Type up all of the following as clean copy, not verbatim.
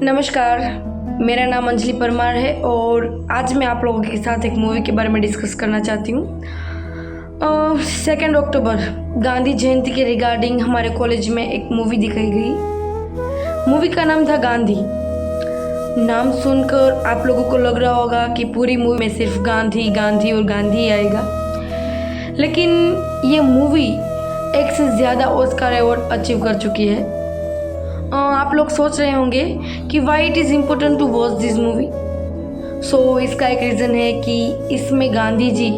नमस्कार, मेरा नाम अंजलि परमार है और आज मैं आप लोगों के साथ एक मूवी के बारे में डिस्कस करना चाहती हूँ। 2 अक्टूबर गांधी जयंती के रिगार्डिंग हमारे कॉलेज में एक मूवी दिखाई गई। मूवी का नाम था गांधी। नाम सुनकर आप लोगों को लग रहा होगा कि पूरी मूवी में सिर्फ गांधी गांधी और गांधी ही आएगा, लेकिन ये मूवी एक से ज़्यादा ऑस्कर अवार्ड अचीव कर चुकी है। आप लोग सोच रहे होंगे कि why it is important to watch this movie. So इसका एक रीज़न है कि इसमें गांधी जी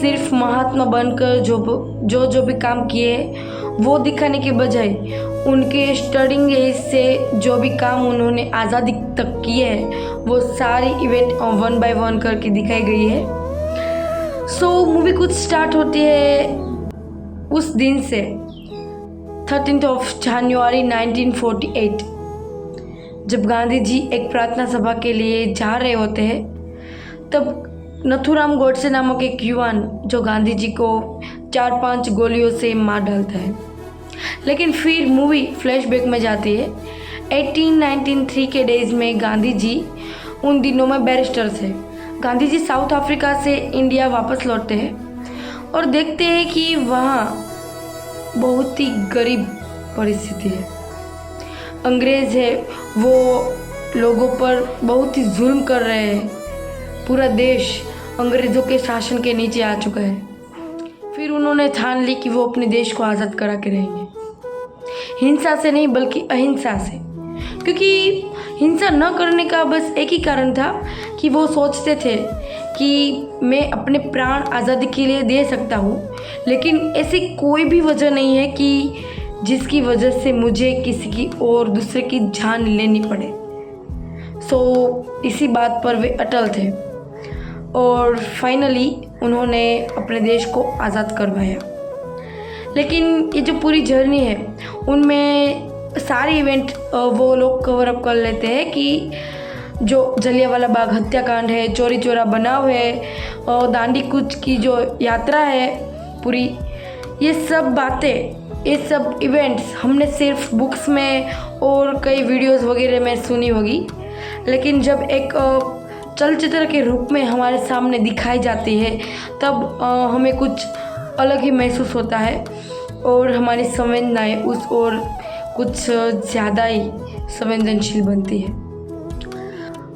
सिर्फ महात्मा बनकर जो भी काम किए वो दिखाने के बजाय उनके स्टार्टिंग एज से जो भी काम उन्होंने आज़ादी तक किए हैं वो सारी इवेंट 1 बाय 1 करके दिखाई गई है। सो मूवी कुछ स्टार्ट होती है उस दिन से 13 जनवरी 1948, जब गांधी जी एक प्रार्थना सभा के लिए जा रहे होते हैं। तब नथुराम गोडसे नामक एक युवान जो गांधी जी को 4-5 गोलियों से मार डालता है। लेकिन फिर मूवी फ्लैशबैक में जाती है 1893 के डेज में। गांधी जी उन दिनों में बैरिस्टर थे। गांधी जी साउथ अफ्रीका से इंडिया वापस लौटते हैं और देखते हैं कि वहाँ बहुत ही गरीब परिस्थिति है। अंग्रेज़ है वो लोगों पर बहुत ही जुल्म कर रहे हैं। पूरा देश अंग्रेज़ों के शासन के नीचे आ चुका है। फिर उन्होंने ठान ली कि वो अपने देश को आज़ाद करा के रहेंगे, हिंसा से नहीं बल्कि अहिंसा से। क्योंकि हिंसा न करने का बस एक ही कारण था कि वो सोचते थे कि मैं अपने प्राण आज़ादी के लिए दे सकता हूँ, लेकिन ऐसी कोई भी वजह नहीं है कि जिसकी वजह से मुझे किसी की और दूसरे की जान लेनी पड़े। सो इसी बात पर वे अटल थे और फाइनली उन्होंने अपने देश को आज़ाद करवाया। लेकिन ये जो पूरी जर्नी है उनमें सारे इवेंट वो लोग कवर अप कर लेते हैं कि जो जलियांवाला बाग हत्याकांड है, चोरी चोरा बनाव है, दांडी कूच की जो यात्रा है पूरी, ये सब बातें, ये सब इवेंट्स हमने सिर्फ बुक्स में और कई वीडियोस वगैरह में सुनी होगी, लेकिन जब एक चलचित्र के रूप में हमारे सामने दिखाई जाती है तब हमें कुछ अलग ही महसूस होता है और हमारी संवेदनाएं उस ओर कुछ ज़्यादा ही संवेदनशील बनती है।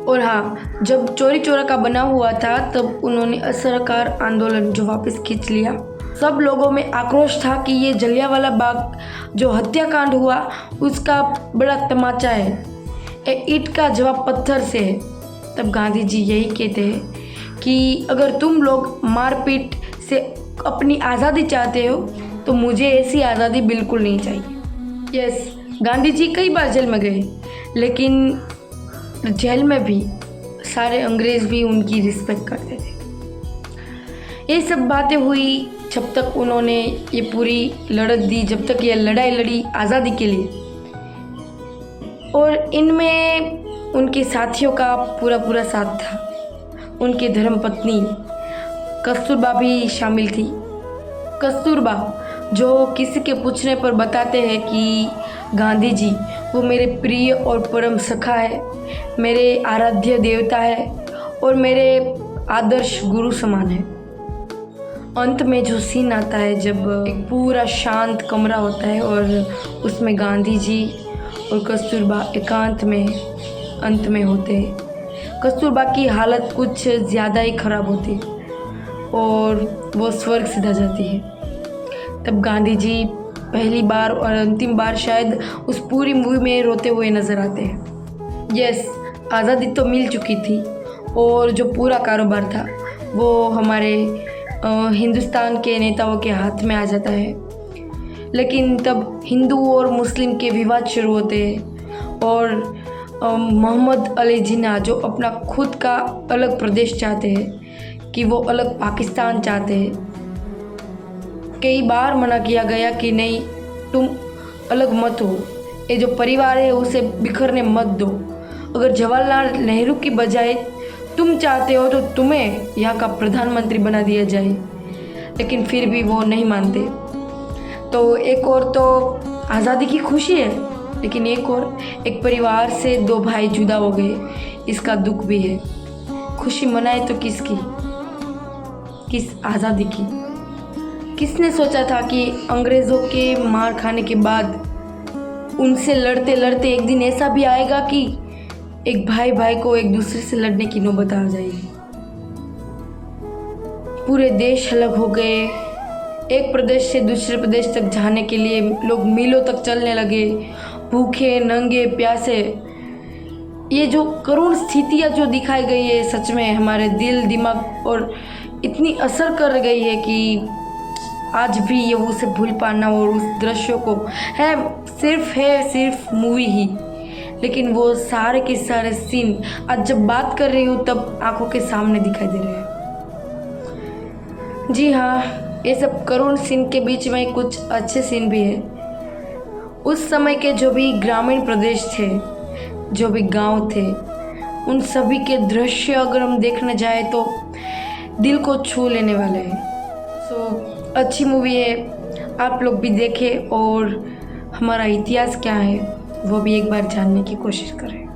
और हाँ, जब चोरी चोरा का बनाव हुआ था तब उन्होंने असहकार आंदोलन जो वापस खींच लिया। सब लोगों में आक्रोश था कि ये जलियांवाला बाग जो हत्याकांड हुआ उसका बड़ा तमाचा है, ईंट का जवाब पत्थर से है। तब गांधी जी यही कहते हैं कि अगर तुम लोग मारपीट से अपनी आज़ादी चाहते हो तो मुझे ऐसी आज़ादी बिल्कुल नहीं चाहिए। यस, गांधी जी कई बार जेल में गए, लेकिन जेल में भी सारे अंग्रेज़ भी उनकी रिस्पेक्ट करते थे। ये सब बातें हुई जब तक उन्होंने ये पूरी लड़त दी, जब तक ये लड़ाई लड़ी आज़ादी के लिए। और इनमें उनके साथियों का पूरा साथ था। उनकी धर्मपत्नी कस्तूरबा भी शामिल थी। कस्तूरबा जो किसी के पूछने पर बताते हैं कि गांधी जी वो मेरे प्रिय और परम सखा है, मेरे आराध्य देवता है और मेरे आदर्श गुरु समान है। अंत में जो सीन आता है जब एक पूरा शांत कमरा होता है और उसमें गांधी जी और कस्तूरबा एकांत में अंत में होते हैं। कस्तूरबा की हालत कुछ ज़्यादा ही ख़राब होती है और वो स्वर्ग सीधा जाती है। तब गांधी जी पहली बार और अंतिम बार शायद उस पूरी मूवी में रोते हुए नज़र आते हैं। यस, आज़ादी तो मिल चुकी थी और जो पूरा कारोबार था वो हमारे हिंदुस्तान के नेताओं के हाथ में आ जाता है। लेकिन तब हिंदू और मुस्लिम के विवाद शुरू होते हैं और मोहम्मद अली जिन्ना जो अपना खुद का अलग प्रदेश चाहते हैं कि वो अलग पाकिस्तान चाहते हैं। कई बार मना किया गया कि नहीं, तुम अलग मत हो, ये जो परिवार है उसे बिखरने मत दो। अगर जवाहरलाल नेहरू की बजाय तुम चाहते हो तो तुम्हें यहाँ का प्रधानमंत्री बना दिया जाए, लेकिन फिर भी वो नहीं मानते। तो एक और तो आज़ादी की खुशी है लेकिन एक परिवार से दो भाई जुदा हो गए, इसका दुख भी है। खुशी मनाए तो किसकी, किस आज़ादी की। किसने सोचा था कि अंग्रेज़ों के मार खाने के बाद उनसे लड़ते लड़ते एक दिन ऐसा भी आएगा कि एक भाई भाई को एक दूसरे से लड़ने की नौबत आ जाएगी। पूरे देश अलग हो गए, एक प्रदेश से दूसरे प्रदेश तक जाने के लिए लोग मीलों तक चलने लगे, भूखे नंगे प्यासे। ये जो करुण स्थितियाँ जो दिखाई गई है, सच में हमारे दिल दिमाग और इतनी असर कर गई है कि आज भी ये उसे भूल पाना और उस दृश्यों को है सिर्फ मूवी ही, लेकिन वो सारे के सारे सीन आज जब बात कर रही हूँ तब आंखों के सामने दिखाई दे रहे हैं। जी हाँ, ये सब करुण सीन के बीच में कुछ अच्छे सीन भी है। उस समय के जो भी ग्रामीण प्रदेश थे, जो भी गांव थे, उन सभी के दृश्य अगर हम देखने जाए तो दिल को छू लेने वाले हैं। अच्छी मूवी है, आप लोग भी देखें और हमारा इतिहास क्या है वो भी एक बार जानने की कोशिश करें।